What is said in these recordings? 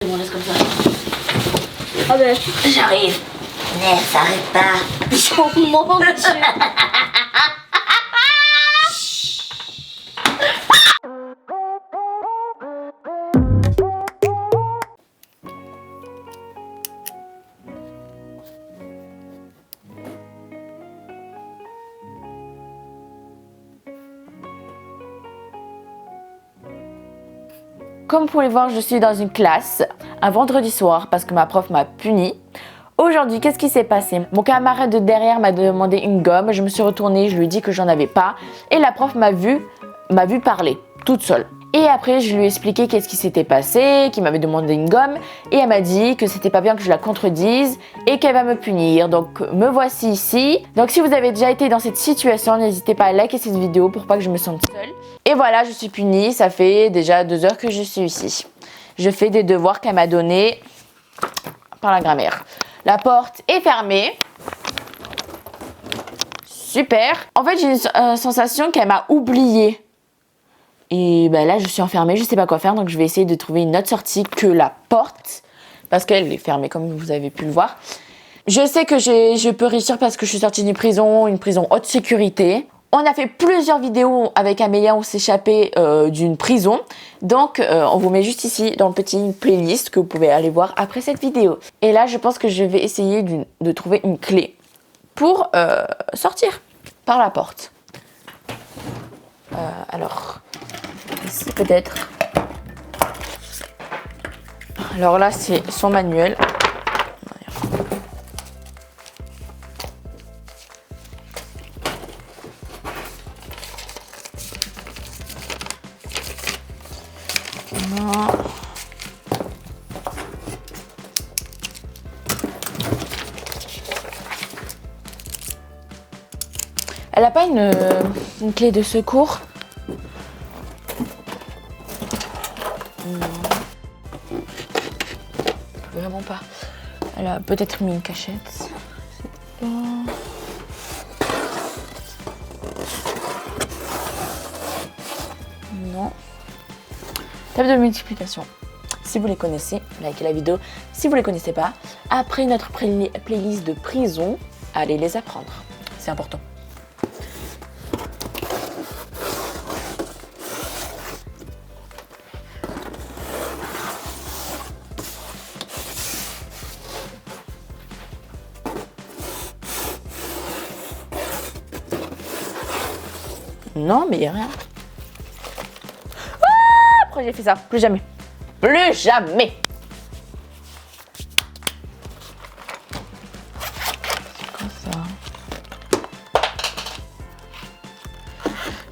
On laisse comme ça. Ah ben, J'arrive. Mais ça arrête pas. oh mon Dieu. Comme vous pouvez le voir, je suis dans une classe un vendredi soir parce que ma prof m'a puni. Aujourd'hui, qu'est-ce qui s'est passé? Mon camarade de derrière m'a demandé une gomme, je me suis retournée, je lui ai dit que j'en avais pas et la prof m'a vu parler, toute seule. Et après, je lui ai expliqué qu'est-ce qui s'était passé, qu'il m'avait demandé une gomme et elle m'a dit que c'était pas bien que je la contredise et qu'elle va me punir. Donc, me voici ici. Donc, si vous avez déjà été dans cette situation, n'hésitez pas à liker cette vidéo pour pas que je me sente seule. Et voilà, je suis punie, ça fait déjà 2 heures que je suis ici. Je fais des devoirs qu'elle m'a donnés par la grammaire. La porte est fermée. Super. En fait, j'ai une sensation qu'elle m'a oubliée. Et ben là, je suis enfermée, je sais pas quoi faire, donc je vais essayer de trouver une autre sortie que la porte, parce qu'elle est fermée, comme vous avez pu le voir. Je sais que je peux réussir parce que je suis sortie d'une prison, une prison haute sécurité. On a fait plusieurs vidéos avec Amélia, on s'échappait d'une prison. Donc, on vous met juste ici dans le petit playlist que vous pouvez aller voir après cette vidéo. Et là, je pense que je vais essayer de trouver une clé pour sortir par la porte. Alors, ici peut-être. Alors là, c'est son manuel. Non. Elle n'a pas une clé de secours? Non. Vraiment pas. Elle a peut-être mis une cachette. Non. Table de multiplication. Si vous les connaissez, likez la vidéo. Si vous les connaissez pas, après notre playlist de prison, allez les apprendre. C'est important. Non, mais il n'y a rien. Ah, pourquoi j'ai fait ça? Plus jamais. Plus jamais. C'est quoi ça?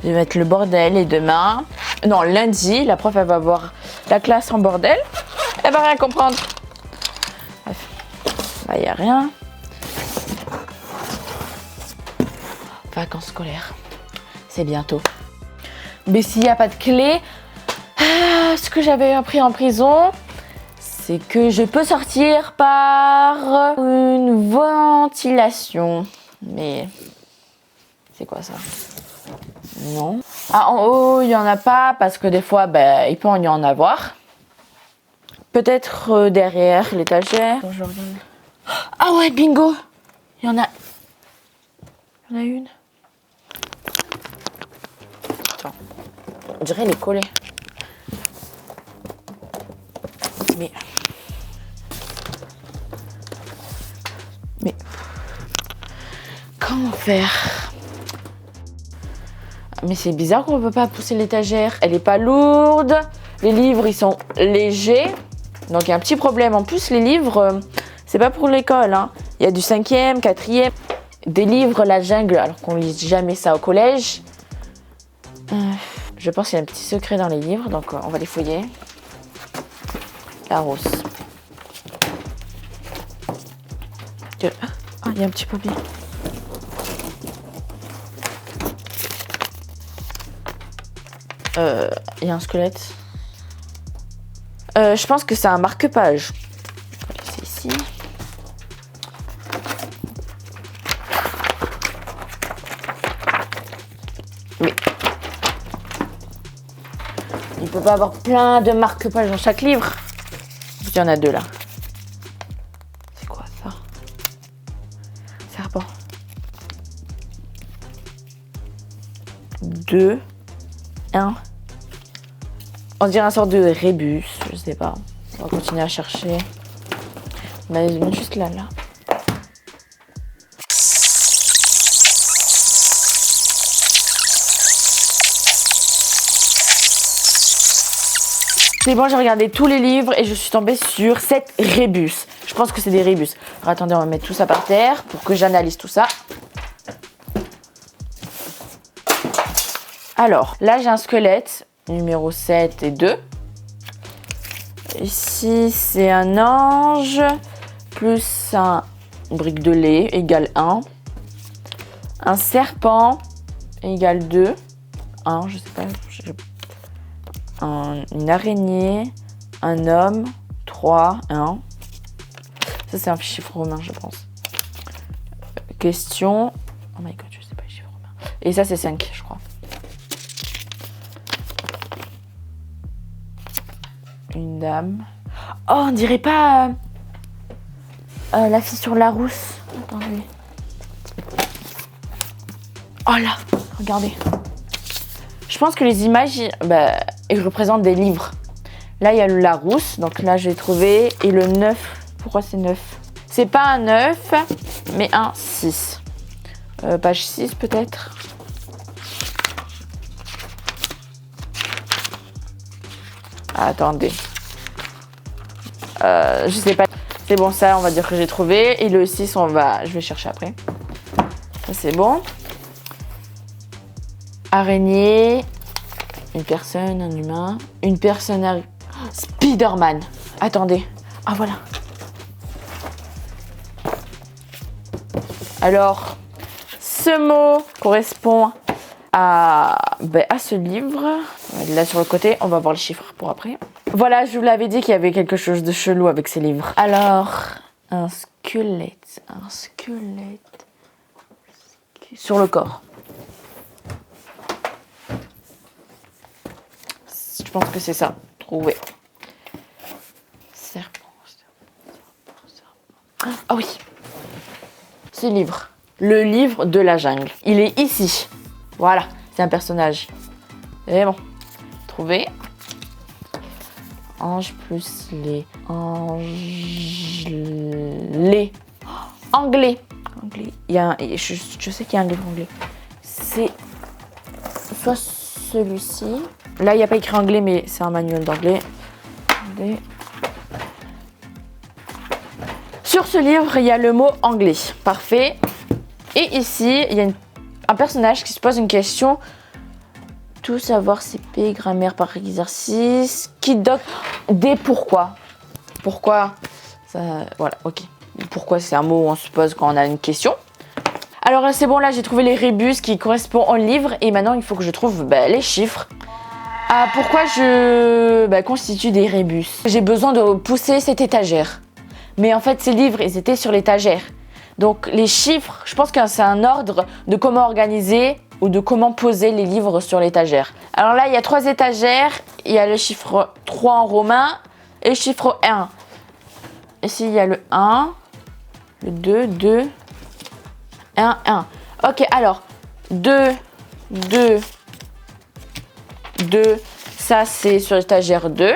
Je vais mettre le bordel et demain... Non, lundi, la prof, elle va voir la classe en bordel. Elle va rien comprendre. Bref. Là, il n'y a rien. Vacances scolaires. C'est bientôt. Mais s'il n'y a pas de clé, ce que j'avais appris en prison, c'est que je peux sortir par une ventilation. Mais c'est quoi ça? Non. Ah, en haut, il n'y en a pas parce que des fois, il peut y en avoir. Peut-être derrière l'étagère. Ah ouais, bingo! Il y en a une. On dirait les collés. Mais comment faire? Mais c'est bizarre qu'on ne peut pas pousser l'étagère. Elle n'est pas lourde. Les livres, ils sont légers. Donc il y a un petit problème. En plus, les livres, c'est pas pour l'école, hein. Il y a du 5e, 4e. Des livres, la jungle, alors qu'on lit jamais ça au collège. Je pense qu'il y a un petit secret dans les livres, donc on va les fouiller. La rose. Ah, il y a un petit papier. Il y a un squelette. Je pense que c'est un marque-page. Je vais laisser ici. Mais il peut pas avoir plein de marque-pages dans chaque livre. Vous Il y en a 2 là. C'est quoi ça? Serpent. 2, 1. On dirait un sort de rébus, je sais pas. On va continuer à chercher. Mais juste là. C'est bon, j'ai regardé tous les livres et je suis tombée sur 7 rébus. Je pense que c'est des rébus. Alors attendez, on va mettre tout ça par terre pour que j'analyse tout ça. Alors, là j'ai un squelette, numéro 7 et 2. Ici, c'est un ange, plus un brique de lait, égale 1. Un serpent, égale 2. 1, je sais pas. Une araignée, un homme, 3, 1. Ça, c'est un chiffre romain, je pense. Question. Oh my god, je sais pas les chiffres romains. Et ça, c'est 5, je crois. Une dame. Oh, on dirait pas la fille sur la rousse. Attendez. Oh là, regardez. Je pense que les images, elles représentent des livres. Là, il y a le Larousse, donc là, j'ai trouvé. Et le 9, pourquoi c'est 9? C'est pas un 9, mais un 6. Page 6, peut-être. Attendez. Je sais pas. C'est bon, ça, on va dire que j'ai trouvé. Et le 6, je vais chercher après. Ça, c'est bon. Araignée. Une personne, un humain. Une personne... Spider-Man. Attendez. Ah, voilà. Alors, ce mot correspond à ce livre. Là, sur le côté, on va voir les chiffres pour après. Voilà, je vous l'avais dit qu'il y avait quelque chose de chelou avec ces livres. Alors, un squelette. Un squelette. Sur le corps. Je pense que c'est ça. Trouvé. Serpent. Ah oui. Ce livre. Le livre de la jungle. Il est ici. Voilà. C'est un personnage. Et bon. Trouvé. Ange plus les. Anglais. Anglais. Anglais. Je sais qu'il y a un livre anglais. C'est soit celui-ci. Là, il n'y a pas écrit anglais, mais c'est un manuel d'anglais. Sur ce livre, il y a le mot anglais. Parfait. Et ici, il y a un personnage qui se pose une question. Tout savoir CP, grammaire par exercice. Qui doc des pourquoi. Pourquoi ça, voilà, ok. Pourquoi, c'est un mot où on se pose quand on a une question. Alors c'est bon, là j'ai trouvé les rébus qui correspondent au livre. Et maintenant, il faut que je trouve les chiffres. Pourquoi je constitue des rébus? J'ai besoin de pousser cette étagère. Mais en fait, ces livres, ils étaient sur l'étagère. Donc les chiffres, je pense que c'est un ordre de comment organiser ou de comment poser les livres sur l'étagère. Alors là, il y a 3 étagères. Il y a le chiffre 3 en romain et le chiffre 1. Ici, il y a le 1, le 2, 2, 1, 1. Ok, alors 2, 2, 2, ça c'est sur l'étagère 2.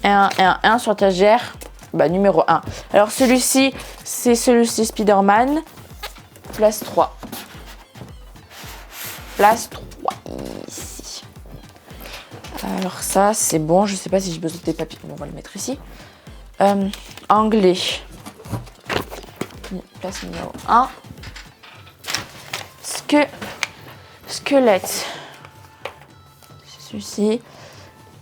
1, 1, 1 sur l'étagère numéro 1. Alors celui-ci, c'est celui-ci Spider-Man. Place 3. Place 3 ici. Alors ça, c'est bon. Je sais pas si j'ai besoin des papiers. Bon, on va le mettre ici. Anglais. Place numéro 1. Squelette. C'est celui-ci.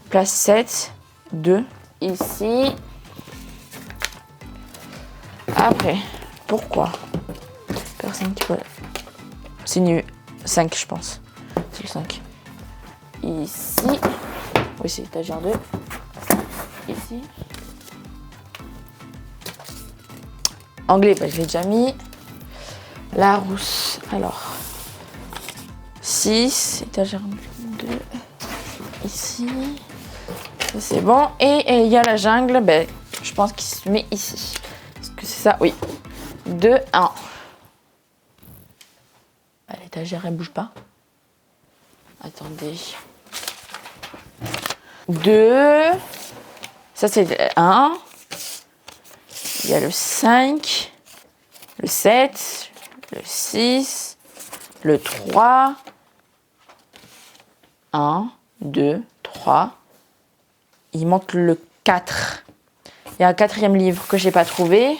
Place 7. 2. Ici. Après, pourquoi? Personne qui peut... C'est nu. 5, je pense. C'est le 5. Ici. Oui, c'est l'étagère 2. Ici. Anglais, je l'ai déjà mis. Larousse. Alors. 6. Étagère 2. Ici. Ça c'est bon. Et il y a la jungle, ben, je pense qu'il se met ici. Est-ce que c'est ça? Oui. 2, 1. L'étagère, elle bouge pas. Attendez. 2. Ça c'est le 1. Il y a le 5. Le 7. Le 6. Le 3. 1, 2, 3. Il manque le 4. Il y a un 4e livre que j'ai pas trouvé.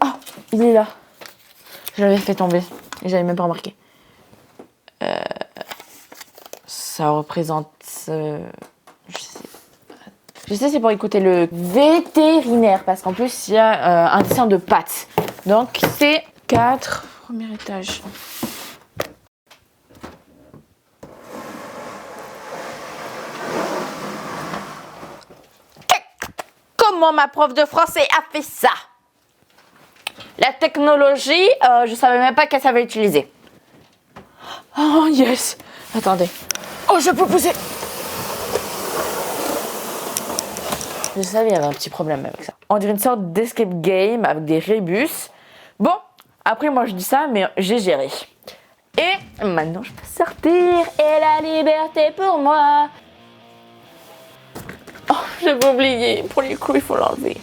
Oh, il est là. Je l'avais fait tomber. Et j'avais même pas remarqué. Ça représente... Je sais, c'est pour écouter le vétérinaire. Parce qu'en plus, il y a un dessin de pattes. Donc, c'est 4. Premier étage. Comment ma prof de français a fait ça? La technologie, je savais même pas qu'elle savait utiliser. Oh yes! Attendez. Oh, je peux pousser. Je savais qu'il y avait un petit problème avec ça. On dirait une sorte d'escape game avec des rébus. Bon, après moi je dis ça, mais j'ai géré. Et maintenant je peux sortir et la liberté pour moi. Oh, j'avais oublié. Pour les coups, il faut l'enlever.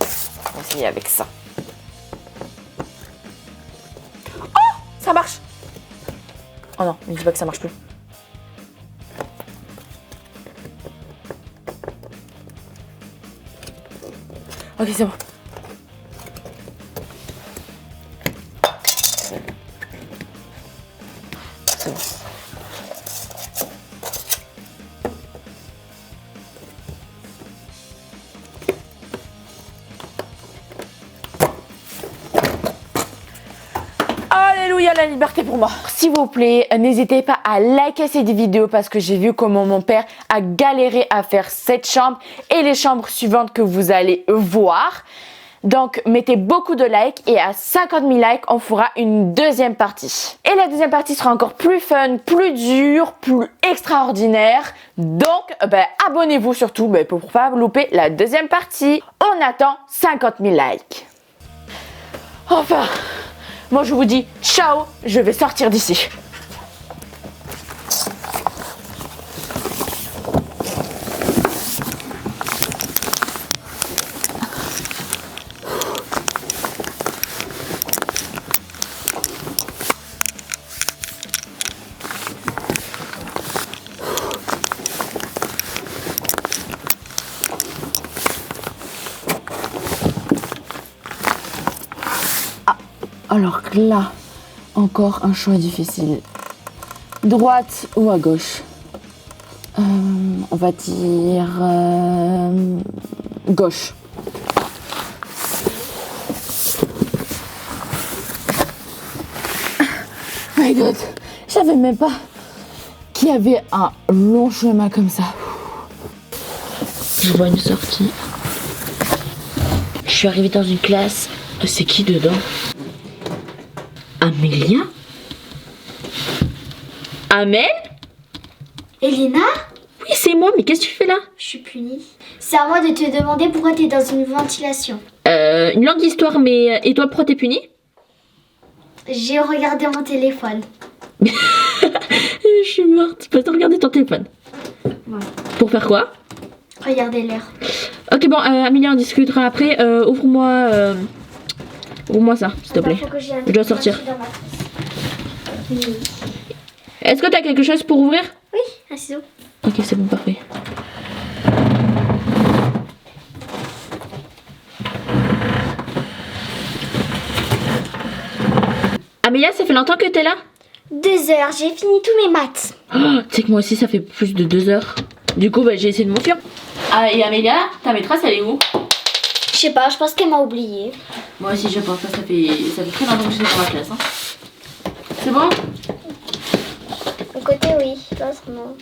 On va essayer avec ça. Oh, ça marche. Oh non, ne dis pas que ça marche plus. Ok, c'est bon. C'est bon. Alléluia, la liberté pour moi. S'il vous plaît, n'hésitez pas à liker cette vidéo parce que j'ai vu comment mon père a galéré à faire cette chambre et les chambres suivantes que vous allez voir. Donc, mettez beaucoup de likes et à 50 000 likes, on fera une deuxième partie. Et la deuxième partie sera encore plus fun, plus dure, plus extraordinaire. Donc, abonnez-vous surtout pour ne pas louper la deuxième partie. On attend 50 000 likes. Enfin, moi je vous dis ciao, je vais sortir d'ici. Alors là, encore un choix difficile. Droite ou à gauche? On va dire gauche. My God, je savais même pas qu'il y avait un long chemin comme ça. Je vois une sortie. Je suis arrivée dans une classe. C'est qui dedans? Amélia? Amel? Elena? Oui, c'est moi, mais qu'est-ce que tu fais là? Je suis punie. C'est à moi de te demander pourquoi t'es dans une ventilation. Une longue histoire, mais... Et toi, pourquoi t'es punie? J'ai regardé mon téléphone. Je suis morte. Tu peux regarder ton téléphone. Ouais. Pour faire quoi? Regardez l'heure. Ok, bon, Amélia, on discutera après. Ouvre-moi ça, s'il te plaît. Je dois sortir. Oui. Est-ce que t'as quelque chose pour ouvrir? Oui, un ciseau. Ok, c'est bon, parfait. Amélia, ça fait longtemps que t'es là? 2 heures, j'ai fini tous mes maths. Oh, tu sais que moi aussi, ça fait plus de 2 heures. Du coup, j'ai essayé de m'enfuir. Ah, et Amélia, ta maîtresse, elle est où? Je sais pas, je pense qu'elle m'a oublié. Moi aussi, je pense que ça fait très longtemps que j'étais dans ma classe. Hein. C'est bon? Mon côté, oui. L'autre, non.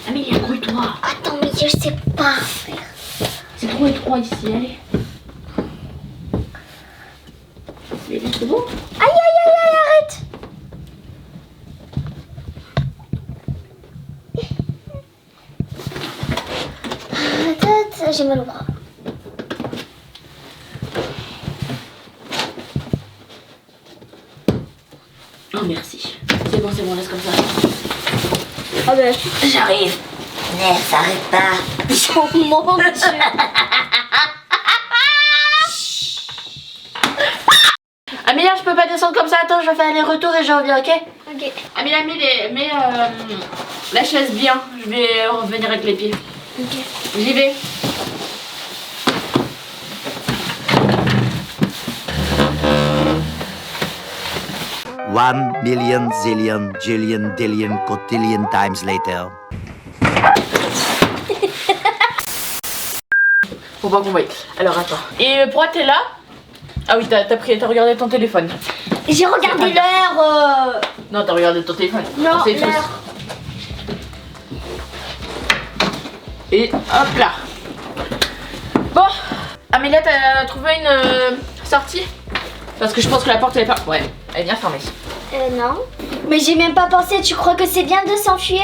Amélie, accroche-toi. Attends, mais je sais pas faire. C'est trop étroit ici, allez. Mais c'est bon? Aïe, aïe, j'ai mal au bras. Oh merci. C'est bon, laisse comme ça. Ah ben, J'arrive. Ne s'arrête pas. oh mon Dieu. Amélia, je peux pas descendre comme ça. Attends, je vais faire les retours et je reviens, ok? Ok. Amélia, mets la chaise bien. Je vais revenir avec les pieds. Ok. J'y vais. One million zillion jillion dillion cotillion times later. Faut pas qu'on voie. Alors attends. Et pourquoi t'es là? Ah oui, t'as regardé ton téléphone. J'ai regardé l'heure. Non, t'as regardé ton téléphone. Non, On sait tous. l'heure. Et hop là. Bon, Amélia, t'as trouvé une sortie? Parce que je pense que la porte elle est pas. Ouais, elle est bien fermée. Non. Mais j'ai même pas pensé, tu crois que c'est bien de s'enfuir?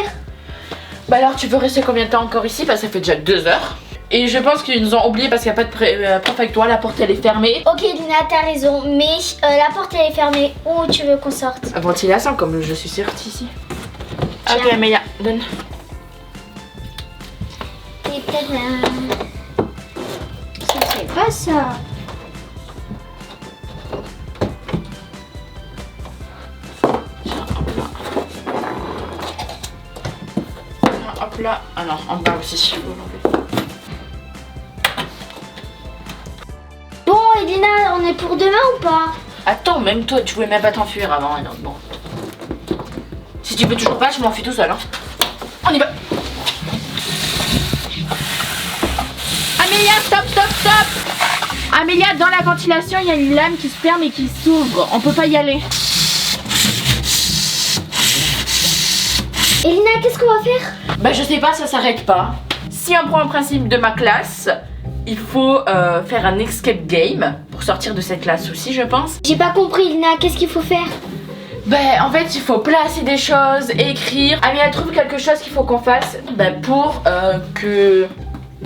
Bah alors, tu veux rester combien de temps encore ici? Parce que ça fait déjà 2 heures. Et je pense qu'ils nous ont oublié parce qu'il n'y a pas de prof avec toi, la porte elle est fermée. Ok Lina, t'as raison, mais la porte elle est fermée. Où tu veux qu'on sorte? Ventilation comme je suis sortie ici. Tiens. Ok Amélia, donne. Et peut-être ça c'est pas ça. Hop là. Ah non, en bas aussi. Bon Elina, on est pour demain ou pas? Attends, même toi, tu pouvais même pas t'enfuir avant. Donc bon. Si tu veux toujours pas, je m'enfuis tout seul. Hein. On y va. Amélia, stop. Amélia, dans la ventilation, il y a une lame qui se ferme et qui s'ouvre. On peut pas y aller. Elina, qu'est-ce qu'on va faire? Bah je sais pas, ça s'arrête pas. Si on prend le principe de ma classe, il faut faire un escape game pour sortir de cette classe aussi, je pense. J'ai pas compris Elina, qu'est-ce qu'il faut faire? Ben en fait il faut placer des choses, écrire. Amélia trouve quelque chose qu'il faut qu'on fasse pour que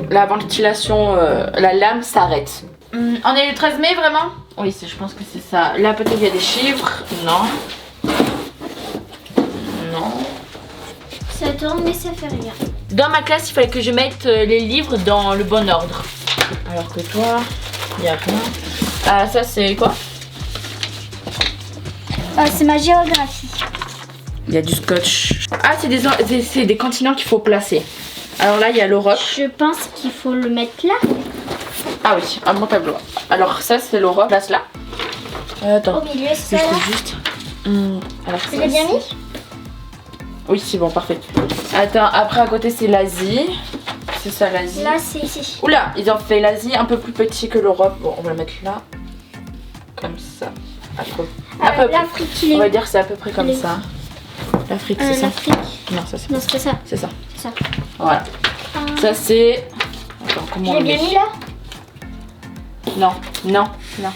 la ventilation, la lame s'arrête. On est le 13 mai vraiment? Oui, je pense que c'est ça. Là peut-être il y a des chiffres. Non. Ça tourne mais ça fait rien. Dans ma classe il fallait que je mette les livres dans le bon ordre. Alors que toi, il y a rien. Ah ça c'est quoi? C'est ma géographie. Il y a du scotch. Ah, c'est des continents qu'il faut placer. Alors là, il y a l'Europe. Je pense qu'il faut le mettre là. Ah oui, un bon tableau. Alors ça, c'est l'Europe. Place là. Attends. Au milieu, c'est ça là. Juste. Alors Tu l'as bien mis? Oui, c'est bon, parfait. Attends, après à côté, c'est l'Asie. C'est ça, l'Asie. Là, c'est ici. Oula, ils ont fait l'Asie un peu plus petit que l'Europe. Bon, on va le mettre là. Comme ça. À peu près. L'Afrique, il est. On va dire c'est à peu près comme Il est- ça. L'Afrique, c'est ça? L'Afrique. Non, ça c'est Non, pas c'est pas ça. C'est ça. C'est ça. Voilà. Ça c'est. Attends, Je comment l'ai on bien met? mis là? Non. Là.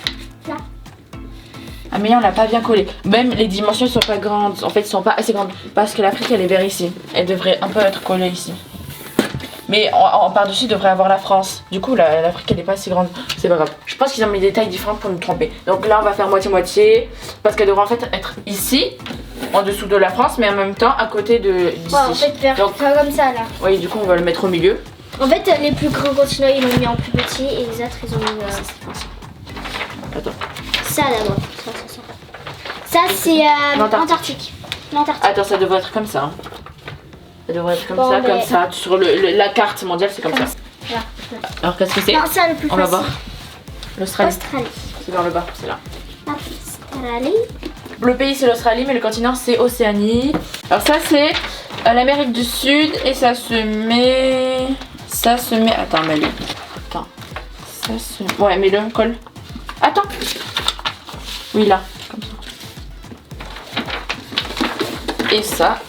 Ah mais là on l'a pas bien collé. Même les dimensions sont pas grandes. En fait, elles sont pas assez grandes. Parce que l'Afrique elle est vers ici. Elle devrait un peu être collée ici. Mais en par-dessus, il devrait avoir la France. Du coup, l'Afrique elle est pas assez grande. C'est pas grave. Je pense qu'ils ont mis des tailles différentes pour nous tromper. Donc là, on va faire moitié-moitié. Parce qu'elle devrait en fait être ici, en dessous de la France, mais en même temps à côté d'ici. Ouais, en fait, faire Donc, comme ça là. oui, du coup, on va le mettre au milieu. En fait, les plus grands continents ils l'ont mis en plus petit et les autres ils ont mis Attends. ça d'abord. Ça c'est l'Antarctique. L'Antarctique. Attends, ça devrait être comme ça. Hein. Ça devrait être comme Bon, ça, mais- comme ça. Sur la carte mondiale, c'est comme ça. Voilà. Alors, qu'est-ce que c'est? Non, ça le plus On va facile. voir. L'Australie. Australie. C'est vers le bas, c'est là. Australie. Le pays c'est l'Australie, mais le continent c'est Océanie. Alors ça c'est l'Amérique du Sud et ça se met... Attends, mets-le. Attends. Ça se... Ouais, mets-le, colle. Attends. Oui, là. Comme ça. Et ça,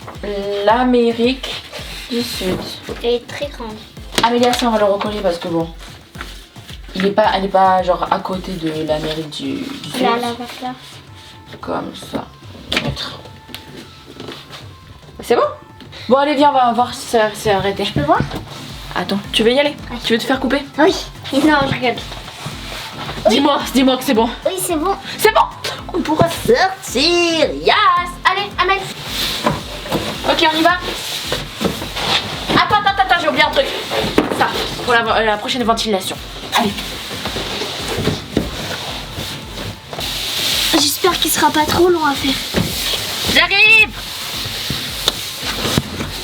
l'Amérique du Sud. Elle est très grande. Amélia, ça on va le recoller parce que bon... elle est pas genre à côté de l'Amérique du Sud. Là, là. Comme ça. Mettre. C'est bon? Bon allez viens, on va voir si ça s'est arrêté. Je peux voir? Attends, tu veux y aller? Ouais. Tu veux te faire couper? Oui. Non, je rigole. Dis-moi que c'est bon. Oui, c'est bon. C'est bon! On pourra sortir! Yes! Allez, Amel! Ok, on y va? Attends, j'ai oublié un truc. Ça, pour la prochaine ventilation. Allez. J'espère qu'il sera pas trop long à faire. J'arrive!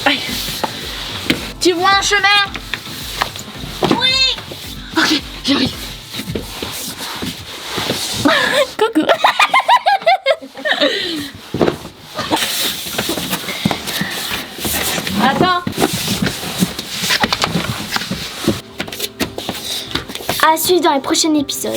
Allez. Tu vois un chemin? Oui! Ok, j'arrive. Coucou! Attends! À suivre dans les prochains épisodes.